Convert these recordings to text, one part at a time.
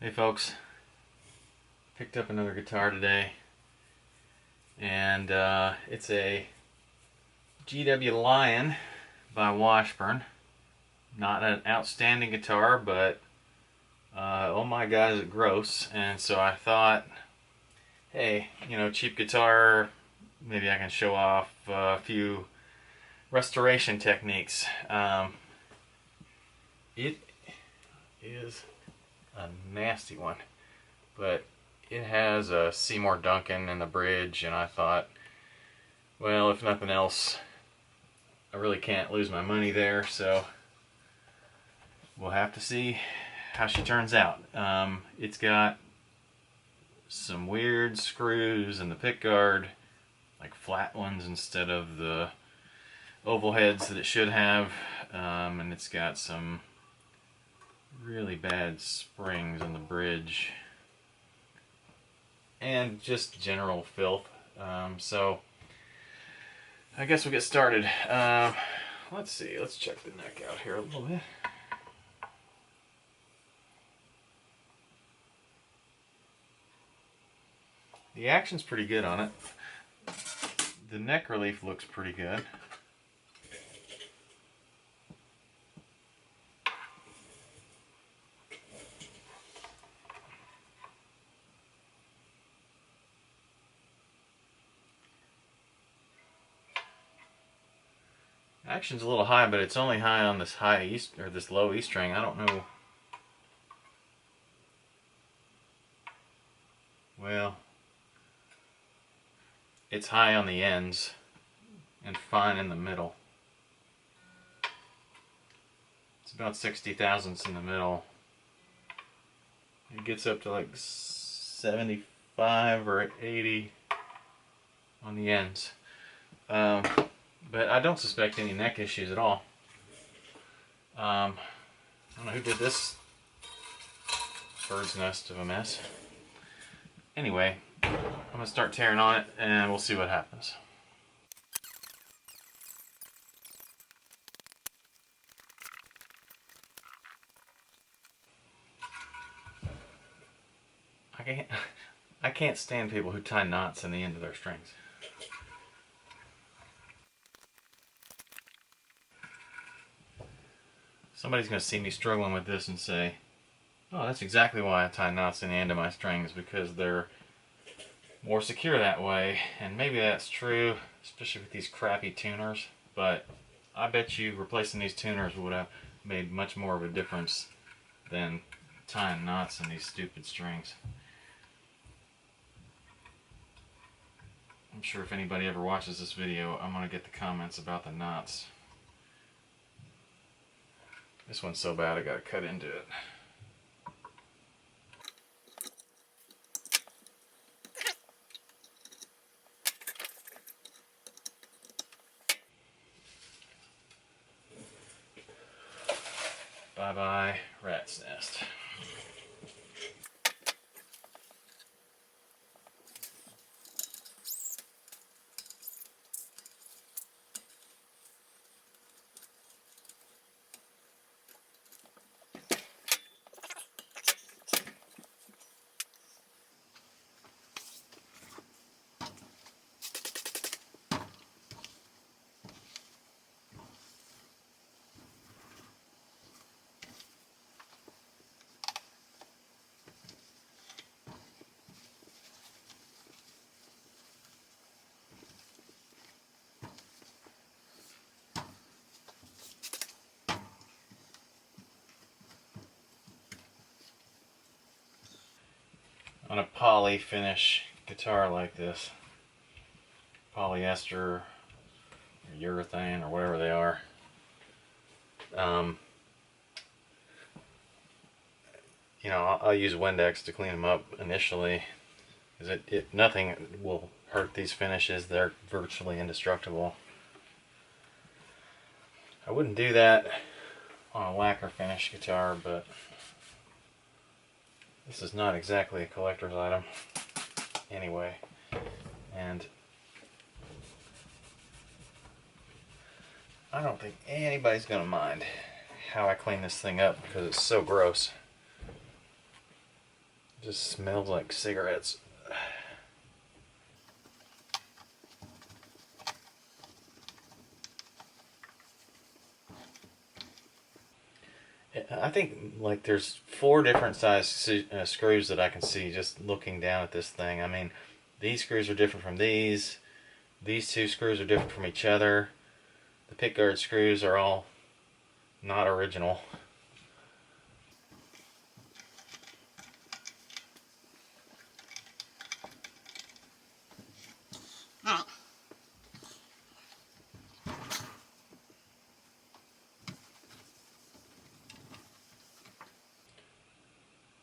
Hey folks, picked up another guitar today, and it's a GW Lyon by Washburn. Not an outstanding guitar, but oh my god is it gross. And so I thought, hey, cheap guitar, maybe I can show off a few restoration techniques. It is a nasty one, but it has a Seymour Duncan in the bridge, and I thought, well, if nothing else, I really can't lose my money there, so we'll have to see how she turns out. It's got some weird screws in the pickguard, like flat ones instead of the oval heads that it should have, and it's got some really bad springs in the bridge and just general filth. So I guess we'll get started. Let's see, let's check the neck out here a little bit. The action's pretty good on it. The neck relief looks pretty good. Action's a little high, but it's only high on this high E or this low E string. I don't know. Well, it's high on the ends and fine in the middle. It's about 60 thousandths in the middle. It gets up to like 75 or 80 on the ends. But I don't suspect any neck issues at all. I don't know who did this bird's nest of a mess. Anyway, I'm going to start tearing on it and we'll see what happens. I can't stand people who tie knots in the end of their strings. Somebody's going to see me struggling with this and say, oh, that's exactly why I tie knots in the end of my strings, because they're more secure that way. And maybe that's true, especially with these crappy tuners, but I bet you replacing these tuners would have made much more of a difference than tying knots in these stupid strings. I'm sure if anybody ever watches this video, I'm going to get the comments about the knots. This one's so bad I gotta cut into it. Bye bye, rat's nest. On a poly finish guitar like this, polyester or urethane or whatever they are, I'll use Windex to clean them up initially, because nothing will hurt these finishes. They're virtually indestructible. I wouldn't do that on a lacquer finish guitar, but this is not exactly a collector's item anyway, and I don't think anybody's gonna mind how I clean this thing up because it's so gross. Just smells like cigarettes. I think like there's 4 different size screws that I can see just looking down at this thing. I mean, these screws are different from these. These 2 screws are different from each other. The pickguard screws are all not original.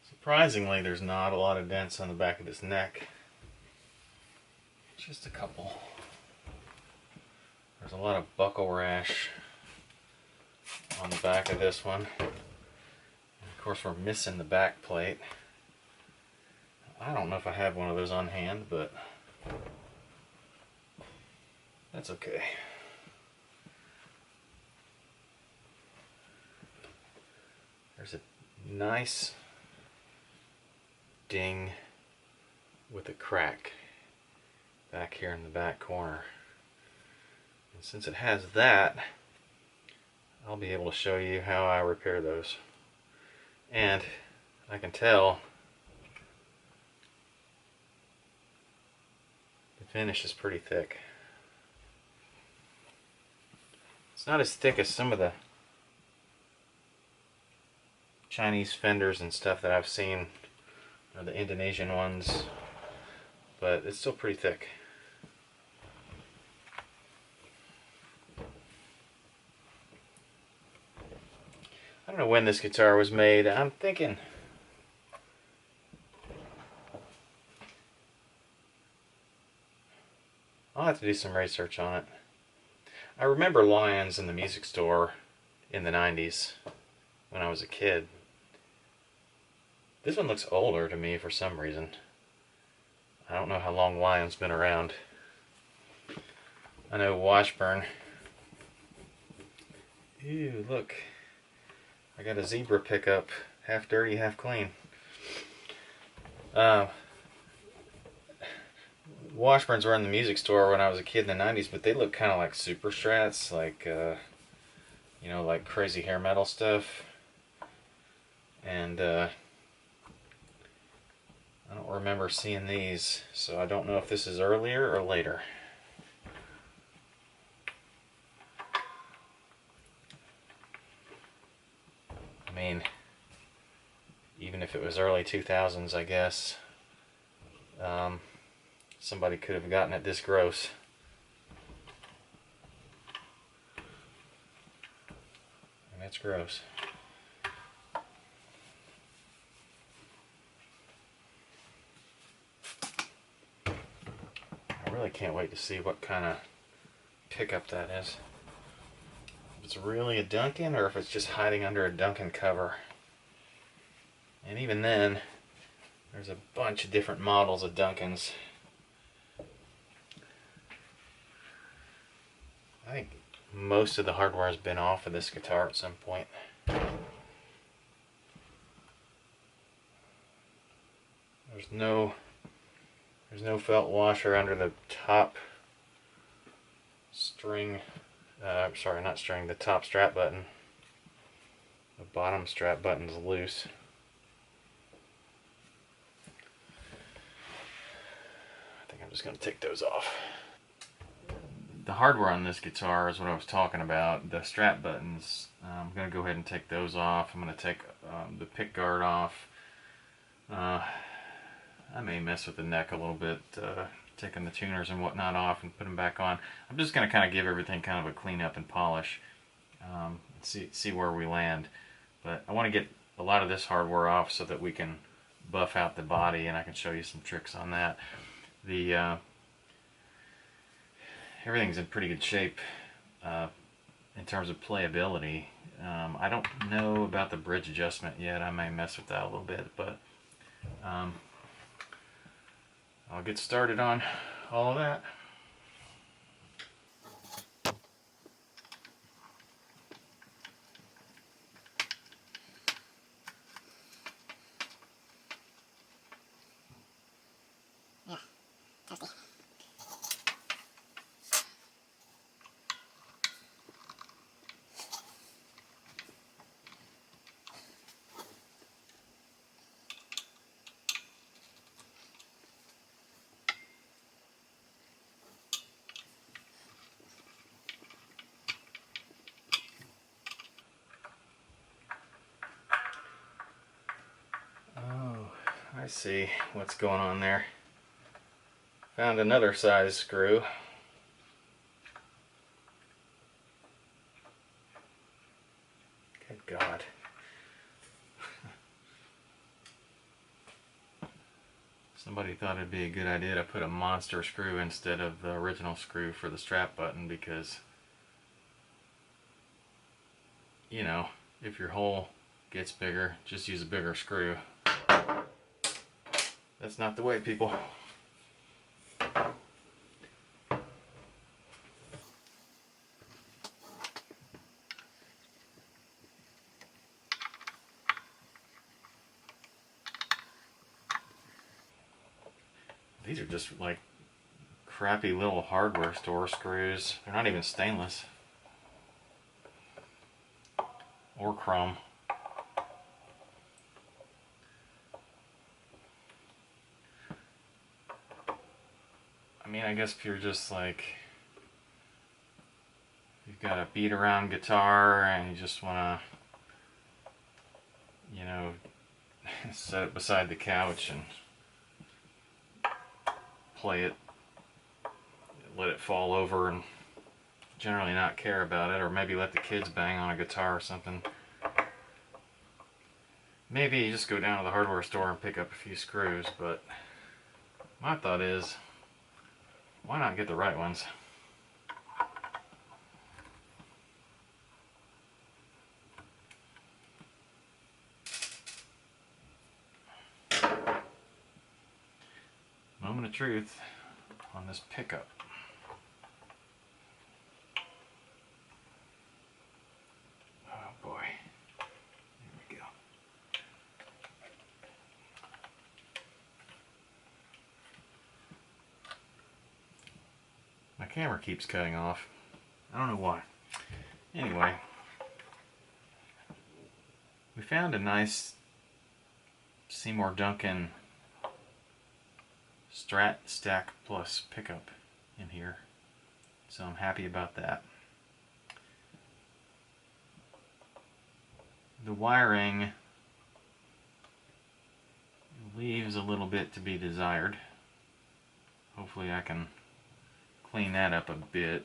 Surprisingly, there's not a lot of dents on the back of this neck. Just a couple. There's a lot of buckle rash on the back of this one. And of course, we're missing the back plate. I don't know if I have one of those on hand, but that's okay. There's a nice ding with a crack back here in the back corner. And since it has that, I'll be able to show you how I repair those. And I can tell the finish is pretty thick. It's not as thick as some of the Chinese fenders and stuff that I've seen, or the Indonesian ones, but it's still pretty thick. I don't know when this guitar was made. I'm thinking I'll have to do some research on it. I remember Lyons in the music store in the 90s when I was a kid. This one looks older to me for some reason. I don't know how long Lyon's been around. I know Washburn. Ew, look. I got a zebra pickup. Half dirty, half clean. Washburns were in the music store when I was a kid in the 90s, but they look kind of like super strats, like, you know, like crazy hair metal stuff. And I don't remember seeing these, so I don't know if this is earlier or later. I mean, even if it was early 2000s, I guess, somebody could have gotten it this gross. And that's gross. I really can't wait to see what kind of pickup that is. If it's really a Duncan or if it's just hiding under a Duncan cover. And even then, there's a bunch of different models of Duncans. I think most of the hardware has been off of this guitar at some point. There's no felt washer under the top string, sorry, not string, the top strap button. The bottom strap button's loose. I think I'm just going to take those off. The hardware on this guitar is what I was talking about. The strap buttons, I'm going to go ahead and take those off. I'm going to take the pick guard off. I may mess with the neck a little bit, taking the tuners and whatnot off and put them back on. I'm just going to kind of give everything kind of a clean up and polish, see where we land. But I want to get a lot of this hardware off so that we can buff out the body, and I can show you some tricks on that. Everything's in pretty good shape in terms of playability. I don't know about the bridge adjustment yet. I may mess with that a little bit, but I'll get started on all of that. Let's see what's going on there. Found another size screw. Good God. Somebody thought it'd be a good idea to put a monster screw instead of the original screw for the strap button because, you know, if your hole gets bigger, just use a bigger screw. That's not the way, people. These are just like crappy little hardware store screws. They're not even stainless or chrome. I mean, I guess if you're just like, you've got a beat around guitar and you just want to, you know, set it beside the couch and play it, let it fall over and generally not care about it, or maybe let the kids bang on a guitar or something. Maybe you just go down to the hardware store and pick up a few screws, but my thought is, why not get the right ones? Moment of truth on this pickup. Oh boy. Here we go. My camera keeps cutting off. I don't know why. Anyway, we found a nice Seymour Duncan Strat Stack Plus pickup in here, so I'm happy about that. The wiring leaves a little bit to be desired. Hopefully I can clean that up a bit.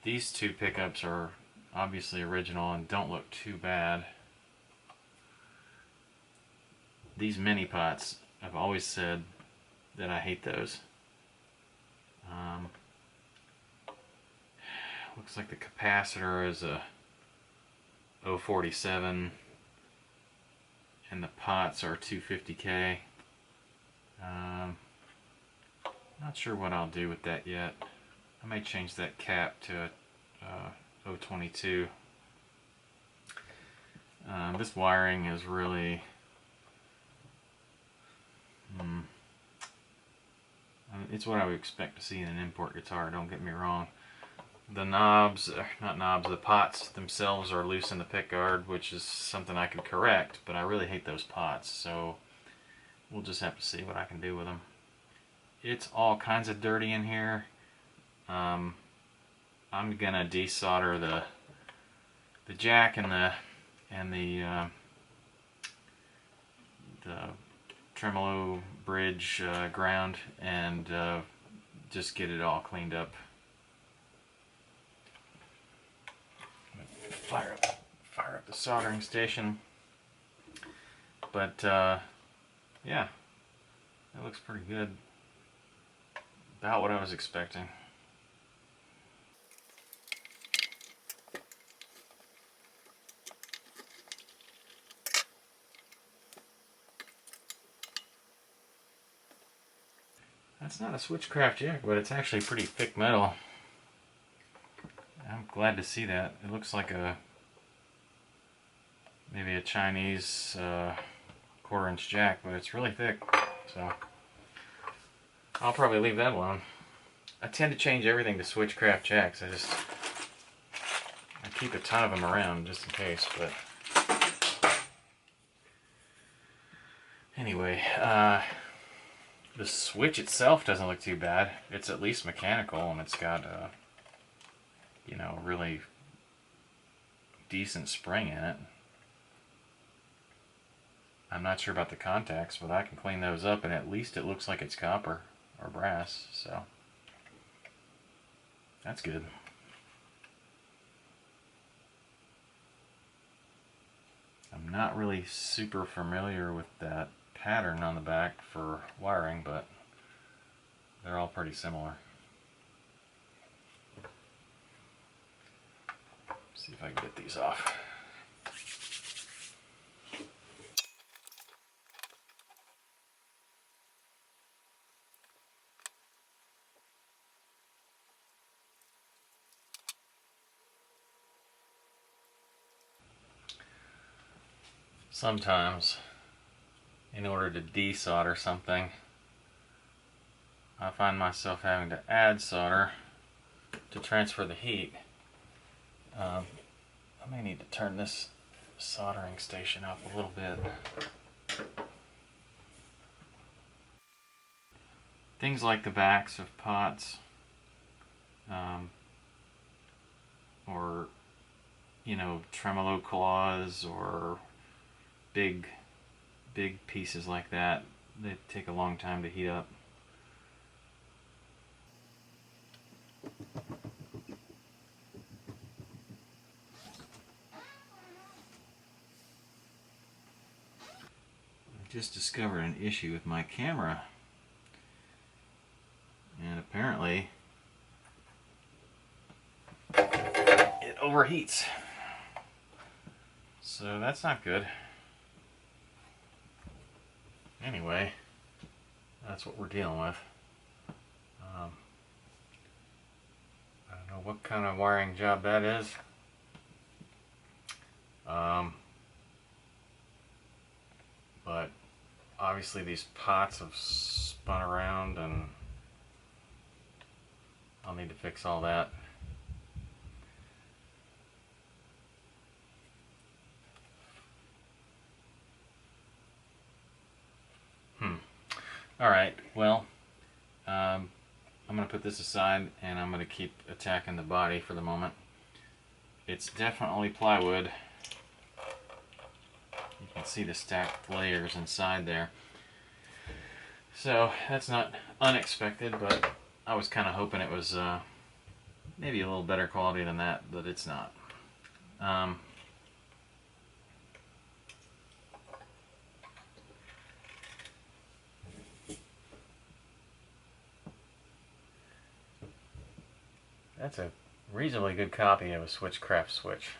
These two pickups are obviously original and don't look too bad. These mini pots, I've always said that I hate those. Looks like the capacitor is a 047 and the pots are 250K. Not sure what I'll do with that yet. I may change that cap to a 022. This wiring is really it's what I would expect to see in an import guitar, don't get me wrong. The knobs, not knobs, the pots themselves are loose in the pickguard, which is something I can correct, but I really hate those pots, so we'll just have to see what I can do with them. It's all kinds of dirty in here. I'm gonna desolder the jack and the tremolo bridge ground and just get it all cleaned up. Fire up the soldering station. But yeah, that looks pretty good. About what I was expecting. That's not a Switchcraft jack, but it's actually pretty thick metal. I'm glad to see that. It looks like maybe a Chinese 1/4-inch jack, but it's really thick, so I'll probably leave that alone. I tend to change everything to Switchcraft jacks. I keep a ton of them around just in case, but anyway, the switch itself doesn't look too bad. It's at least mechanical, and it's got you know, really decent spring in it. I'm not sure about the contacts, but I can clean those up, and at least it looks like it's copper or brass, so that's good. I'm not really super familiar with that pattern on the back for wiring, but they're all pretty similar. See if I can get these off. Sometimes, in order to desolder something, I find myself having to add solder to transfer the heat. I may need to turn this soldering station up a little bit. Things like the backs of pots, or tremolo claws, or big pieces like that, they take a long time to heat up. I just discovered an issue with my camera, and apparently it overheats, so that's not good. Anyway, that's what we're dealing with. I don't know what kind of wiring job that is. But obviously these pots have spun around, and I'll need to fix all that. Alright, well, I'm going to put this aside, and I'm going to keep attacking the body for the moment. It's definitely plywood. You can see the stacked layers inside there. So that's not unexpected, but I was kind of hoping it was maybe a little better quality than that, but it's not. That's a reasonably good copy of a Switchcraft switch.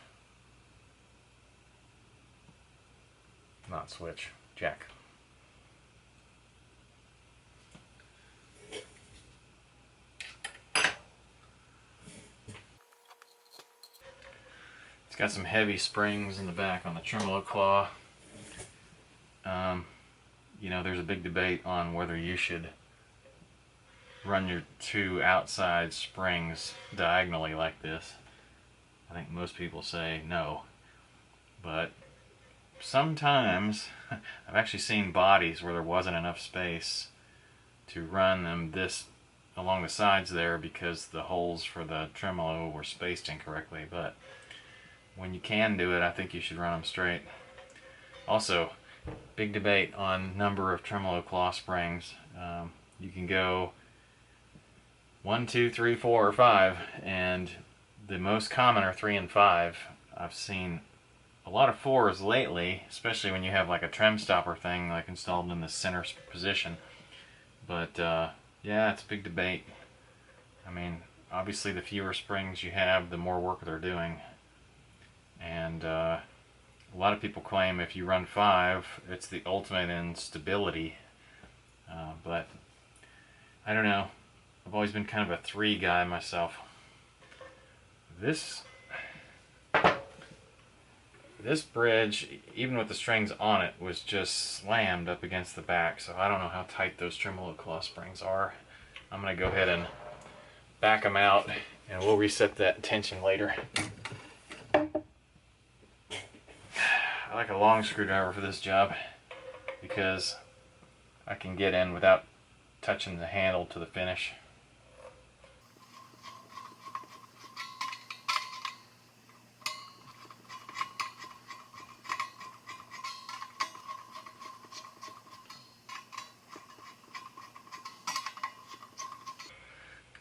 Not switch, jack. It's got some heavy springs in the back on the tremolo claw. There's a big debate on whether you should run your two outside springs diagonally like this. I think most people say no, but sometimes I've actually seen bodies where there wasn't enough space to run them this along the sides there because the holes for the tremolo were spaced incorrectly. But when you can do it, I think you should run them straight. Also, big debate on number of tremolo claw springs. You can go 1, 2, 3, 4, or 5, and the most common are 3 and 5. I've seen a lot of 4s lately, especially when you have like a trem stopper thing like installed in the center position. But yeah, it's a big debate. I mean, obviously the fewer springs you have, the more work they're doing. And a lot of people claim if you run 5, it's the ultimate in stability. But I don't know. I've always been kind of a 3 guy myself. This bridge, even with the strings on it, was just slammed up against the back, so I don't know how tight those tremolo claw springs are. I'm going to go ahead and back them out, and we'll reset that tension later. I like a long screwdriver for this job because I can get in without touching the handle to the finish.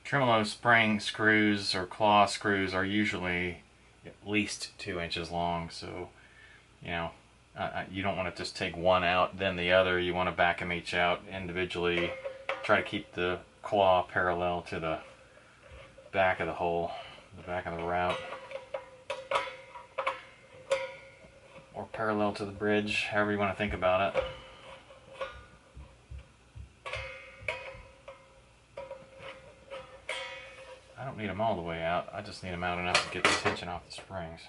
tremolo spring screws or claw screws are usually at least 2 inches long, so you know, you don't want to just take one out then the other. You want to back them each out individually. Try to keep the claw parallel to the back of the hole, the back of the route, or parallel to the bridge, however you want to think about it. I don't need them all the way out, I just need them out enough to get the tension off the springs.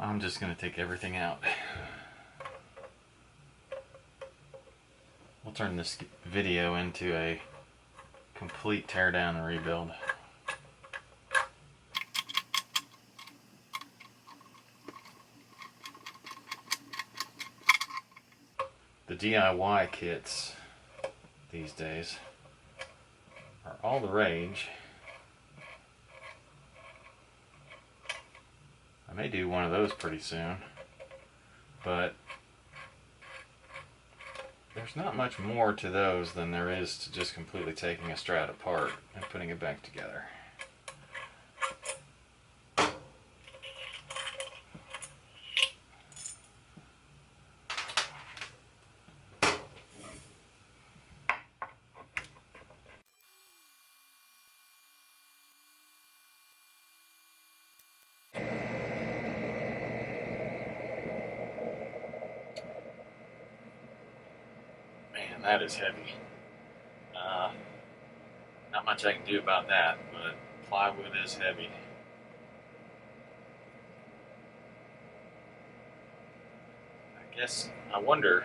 I'm just going to take everything out. We'll turn this video into a complete teardown and rebuild. The DIY kits these days are all the rage. I may do one of those pretty soon, but there's not much more to those than there is to just completely taking a Strat apart and putting it back together. Man, that is heavy. Not much I can do about that, but plywood is heavy. I guess I wonder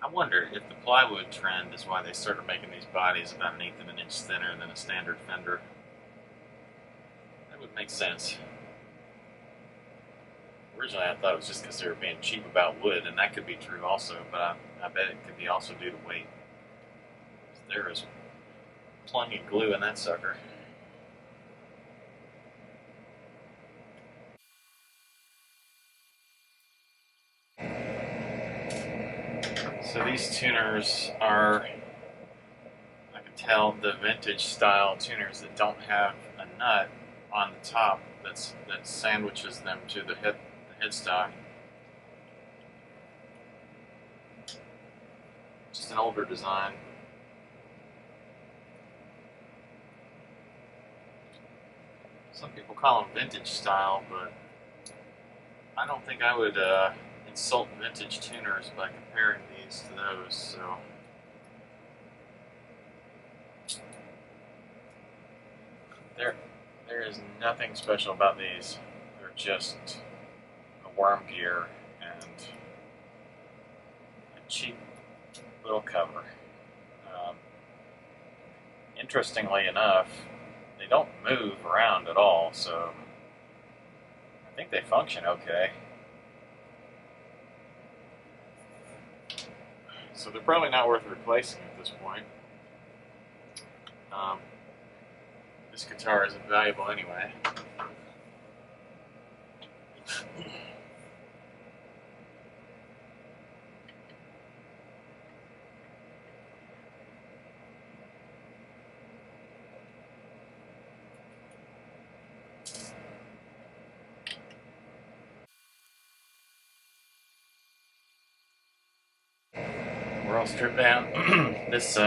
if the plywood trend is why they started making these bodies about 1/8 of an inch thinner than a standard fender. That would make sense. Originally I thought it was just because they were being cheap about wood, and that could be true also, but I bet it could be also due to weight. There is plenty of glue in that sucker. So these tuners are, I can tell, the vintage style tuners that don't have a nut on the top that sandwiches them to the headstock. Just an older design. Some people call them vintage style, but I don't think I would insult vintage tuners by comparing these to those. So there is nothing special about these. They're just a worm gear and a cheap little cover. Interestingly enough, they don't move around at all, so I think they function okay. So they're probably not worth replacing at this point. This guitar isn't valuable anyway. We're all stripped down. This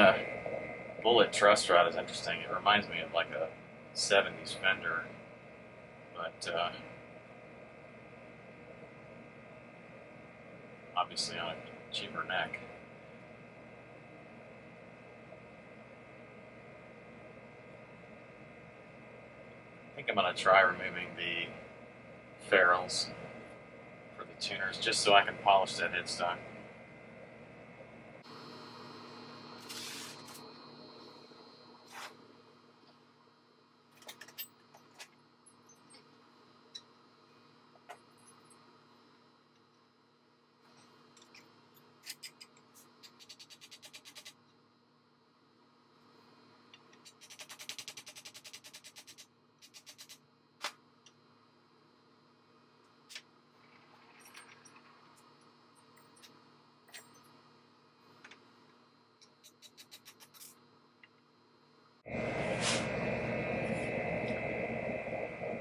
bullet truss rod is interesting. It reminds me of like a 70s Fender, but obviously on a cheaper neck. I think I'm going to try removing the ferrules for the tuners just so I can polish that headstock.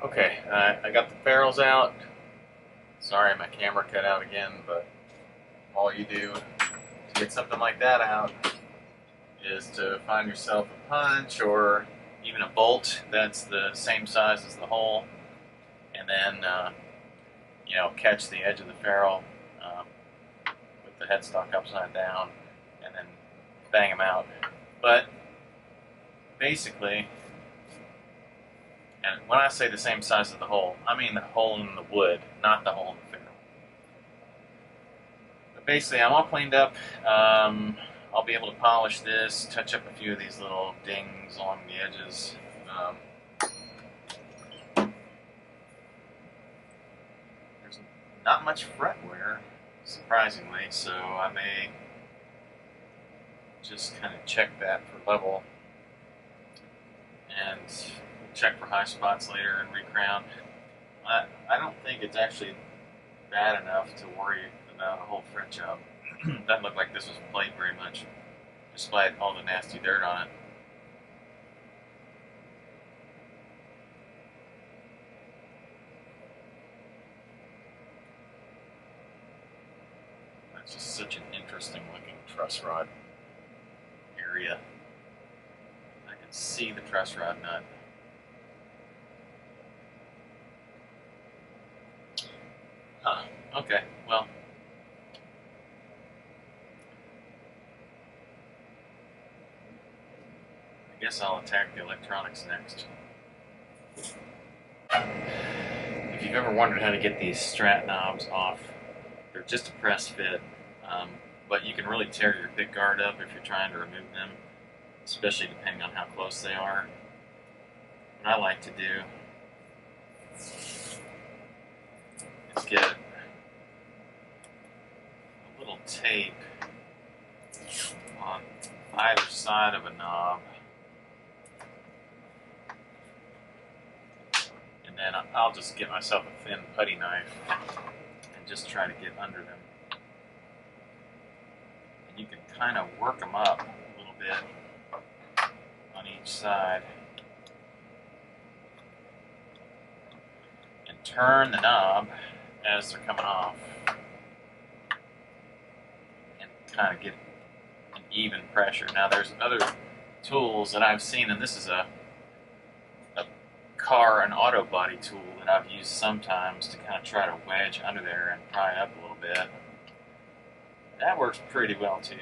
Okay, I got the ferrules out. Sorry my camera cut out again, but all you do to get something like that out is to find yourself a punch or even a bolt that's the same size as the hole, and then catch the edge of the ferrule, put the headstock upside down, and then bang them out. But basically, and when I say the same size as the hole, I mean the hole in the wood, not the hole in the ferrule. But basically, I'm all cleaned up. I'll be able to polish this, touch up a few of these little dings along the edges. There's not much fret wear, surprisingly, so I may just kind of check that for level and check for high spots later and recrown. I don't think it's actually bad enough to worry about a whole fret job. Doesn't look like this was played very much, despite all the nasty dirt on it. That's just such an interesting looking truss rod area. I can see the truss rod nut. Huh, okay, well. I guess I'll attack the electronics next. If you've ever wondered how to get these Strat knobs off, they're just a press fit, but you can really tear your pick guard up if you're trying to remove them, especially depending on how close they are. What I like to do is get a little tape on either side of a knob, and then I'll just get myself a thin putty knife and just try to get under them. And you can kind of work them up a little bit on each side and turn the knob as they're coming off and kind of get an even pressure. Now there's other tools that I've seen, and this is an auto body tool that I've used sometimes to kind of try to wedge under there and pry it up a little bit. That works pretty well too.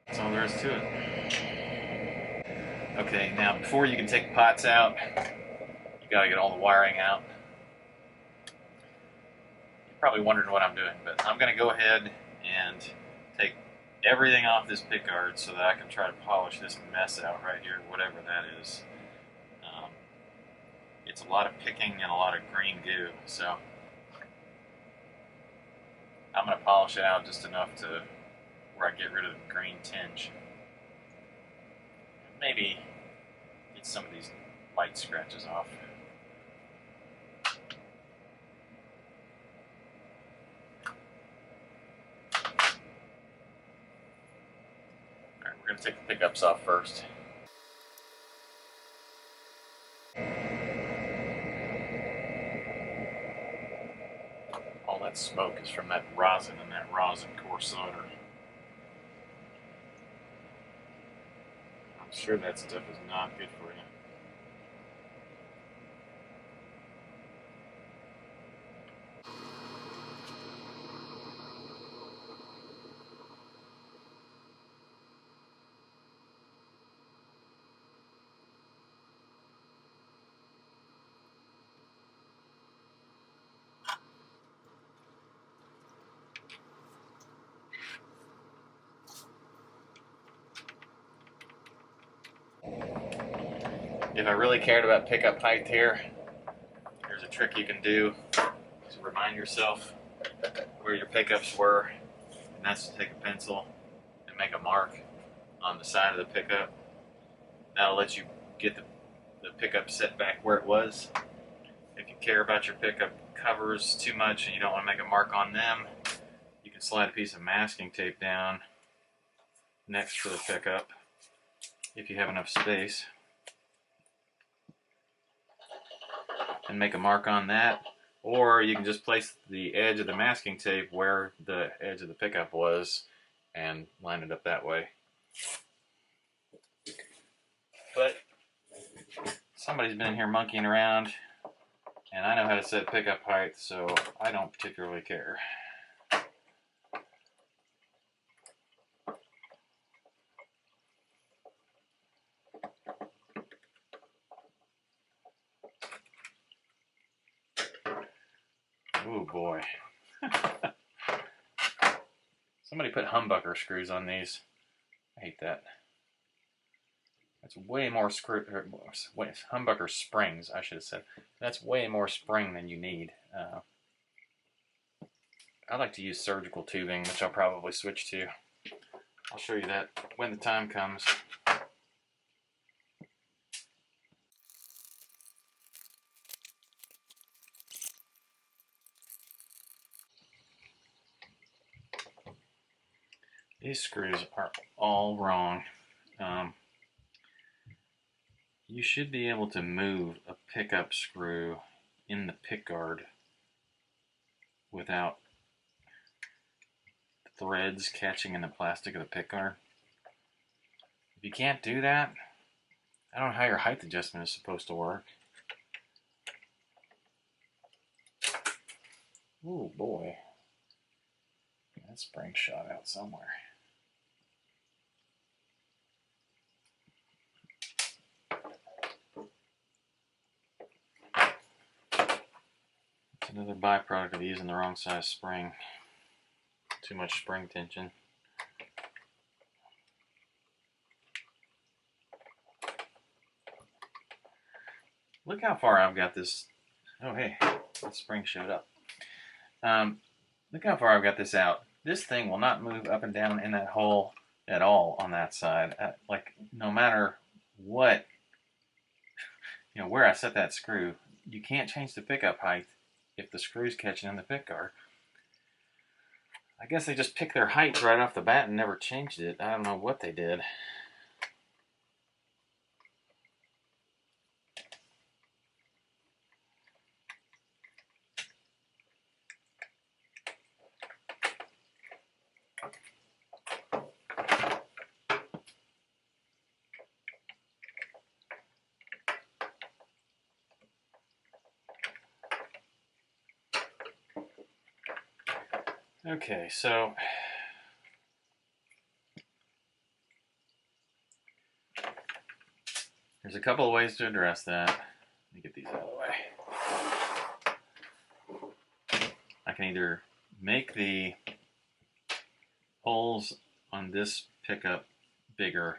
That's all there is to it. Okay, now before you can take the pots out, you gotta get all the wiring out. You're probably wondering what I'm doing, but I'm gonna go ahead and take everything off this pick guard so that I can try to polish this mess out right here, whatever that is. It's a lot of picking and a lot of green goo, so I'm gonna polish it out just enough to where I get rid of the green tinge. Maybe get some of these light scratches off. Alright, we're going to take the pickups off first. All that smoke is from that rosin and that rosin core solder. I'm sure that stuff is not good for you. If I really cared about pickup height here, there's a trick you can do to remind yourself where your pickups were, and that's to take a pencil and make a mark on the side of the pickup. That'll let you get the pickup set back where it was. If you care about your pickup covers too much and you don't want to make a mark on them, you can slide a piece of masking tape down next to the pickup if you have enough space and make a mark on that. Or you can just place the edge of the masking tape where the edge of the pickup was and line it up that way. But somebody's been in here monkeying around, and I know how to set pickup height, so I don't particularly care. Oh boy. Somebody put humbucker screws on these. I hate that. That's way more humbucker springs, I should have said. That's way more spring than you need. I like to use surgical tubing, which I'll probably switch to. I'll show you that when the time comes. These screws are all wrong. You should be able to move a pickup screw in the pickguard without threads catching in the plastic of the pickguard. If you can't do that, I don't know how your height adjustment is supposed to work. Oh boy. That spring shot out somewhere. It's another byproduct of using the wrong size spring. Too much spring tension. Look how far I've got this. Oh hey, the spring showed up. Look how far I've got this out. This thing will not move up and down in that hole at all on that side. Like no matter what, where I set that screw, you can't change the pickup height if the screw's catching in the pickguard. I guess they just picked their height right off the bat and never changed it. I don't know what they did. Okay, so there's a couple of ways to address that. Let me get these out of the way. I can either make the holes on this pickup bigger.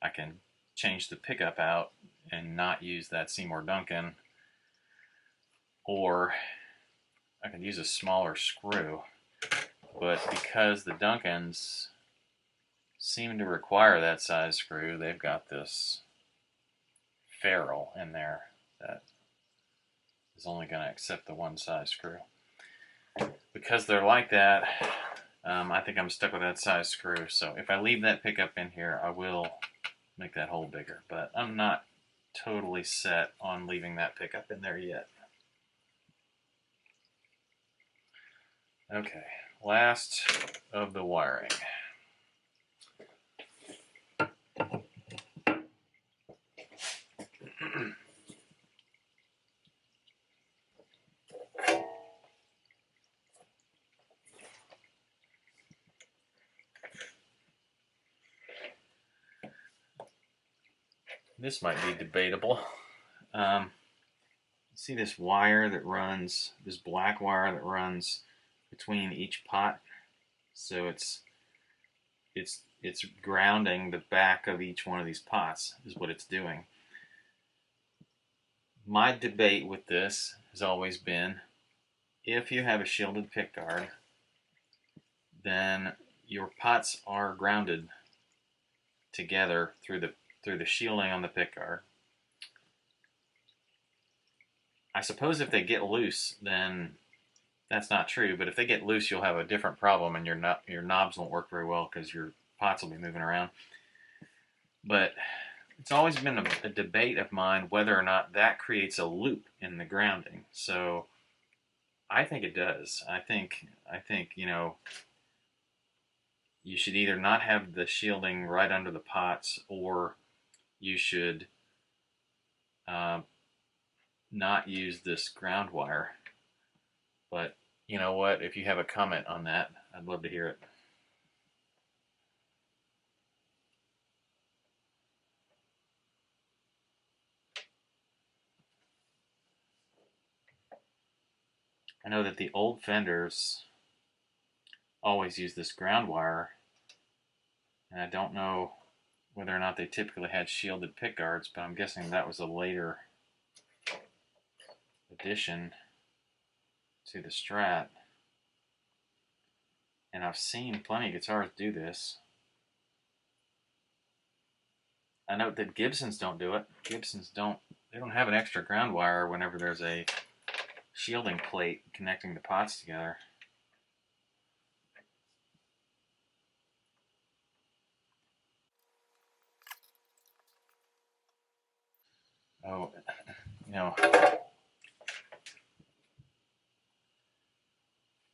I can change the pickup out and not use that Seymour Duncan, or I can use a smaller screw. But because the Duncans seem to require that size screw, they've got this ferrule in there that is only going to accept the one size screw. Because they're like that, I think I'm stuck with that size screw. So if I leave that pickup in here, I will make that hole bigger. But I'm not totally set on leaving that pickup in there yet. Okay, last of the wiring. This might be debatable. See this wire that runs, this black wire that runs between each pot? So it's grounding the back of each one of these pots is what it's doing. My debate with this has always been, if you have a shielded pickguard, then your pots are grounded together through the shielding on the pickguard. I suppose if they get loose, then that's not true. But if they get loose, you'll have a different problem, and your knobs won't work very well because your pots will be moving around. But it's always been a debate of mine whether or not that creates a loop in the grounding. So I think it does. I think you know, you should either not have the shielding right under the pots, or you should not use this ground wire. But you know what? If you have a comment on that, I'd love to hear it. I know that the old fenders always use this ground wire, and I don't know whether or not they typically had shielded pickguards, but I'm guessing that was a later addition to the Strat. And I've seen plenty of guitars do this. I note that Gibsons don't do it. Gibsons don't have an extra ground wire whenever there's a shielding plate connecting the pots together. Oh, you know,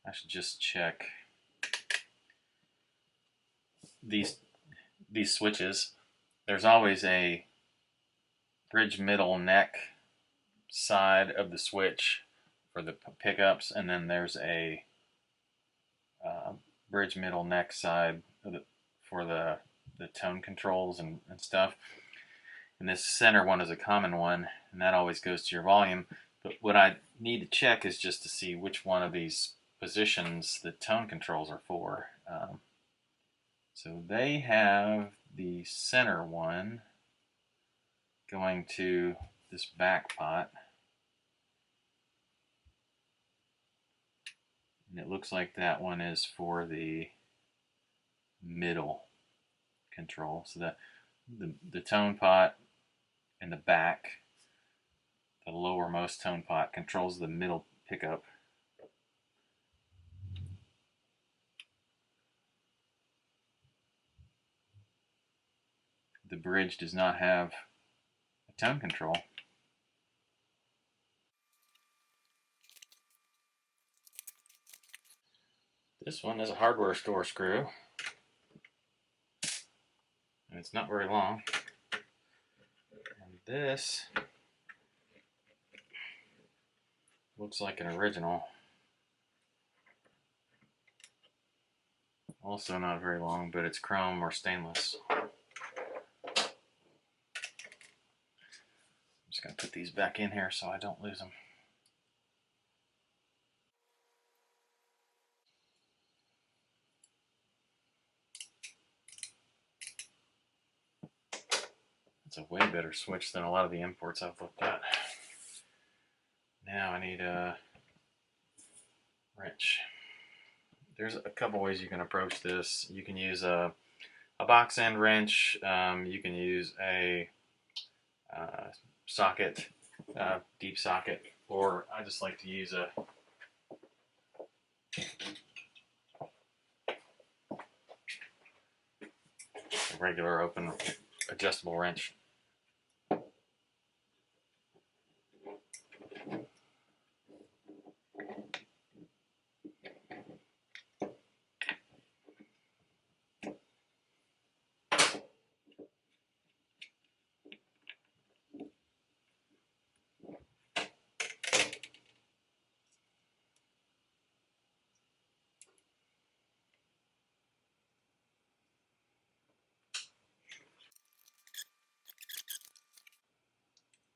I should just check these switches. There's always a bridge middle neck side of the switch for the pickups, and then there's a bridge middle neck side for the tone controls and stuff. And this center one is a common one, and that always goes to your volume. But what I need to check is just to see which one of these positions the tone controls are for. So they have the center one going to this back pot. And it looks like that one is for the middle control. So the tone pot in the back, the lowermost tone pot, controls the middle pickup. The bridge does not have a tone control. This one is a hardware store screw, and it's not very long. And this looks like an original. Also not very long, but it's chrome or stainless. I'm just going to put these back in here so I don't lose them. It's a way better switch than a lot of the imports I've looked at. Now I need a wrench. There's a couple ways you can approach this. You can use a box end wrench. You can use a socket, deep socket, or I just like to use a regular open adjustable wrench.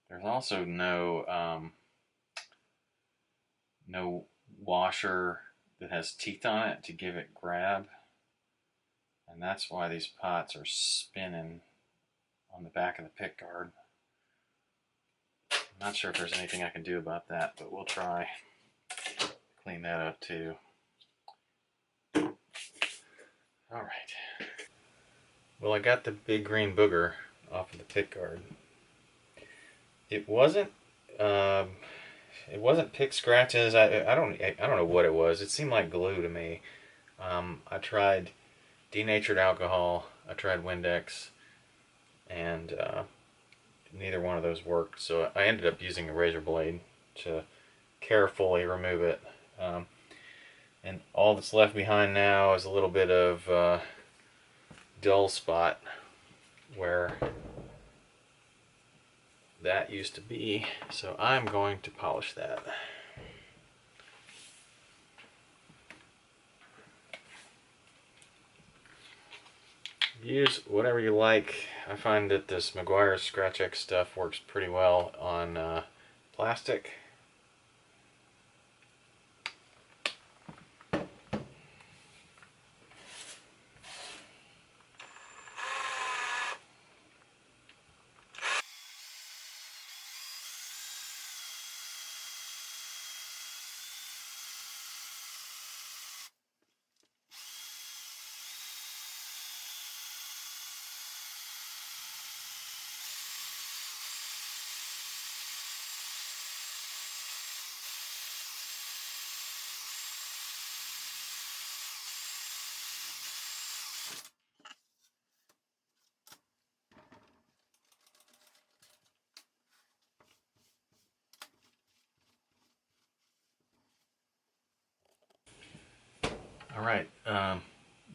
There's also no washer that has teeth on it to give it grab, and that's why these pots are spinning on the back of the pickguard. I'm not sure if there's anything I can do about that, but we'll try clean that up too. Alright. Well, I got the big green booger off of the pick guard. It wasn't pick scratches. I don't know what it was. It seemed like glue to me. I tried denatured alcohol, I tried Windex, and neither one of those worked. So I ended up using a razor blade to carefully remove it. And all that's left behind now is a little bit of dull spot where that used to be. So I'm going to polish that. Use whatever you like. I find that this Meguiar's Scratch X stuff works pretty well on plastic. Alright,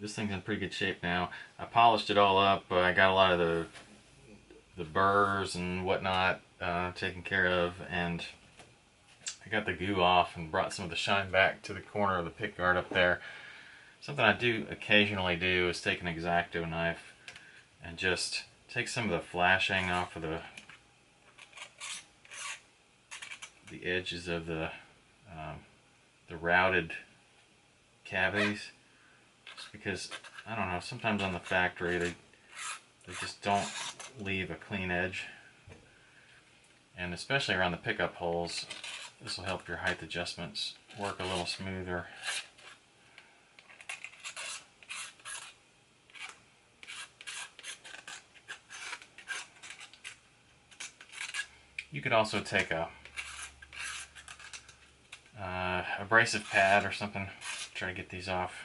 this thing's in pretty good shape now. I polished it all up. I got a lot of the burrs and whatnot taken care of, and I got the goo off and brought some of the shine back to the corner of the pick guard up there. Something I do occasionally do is take an X-Acto knife and just take some of the flashing off of the edges of the routed cavities, just because, I don't know, sometimes on the factory they just don't leave a clean edge, and especially around the pickup holes, this will help your height adjustments work a little smoother. You could also take a abrasive pad or something, try to get these off.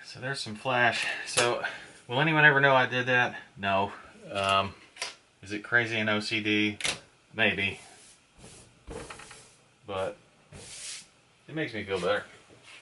So there's some flash. So will anyone ever know I did that? No. Is it crazy and OCD? Maybe. But it makes me feel better.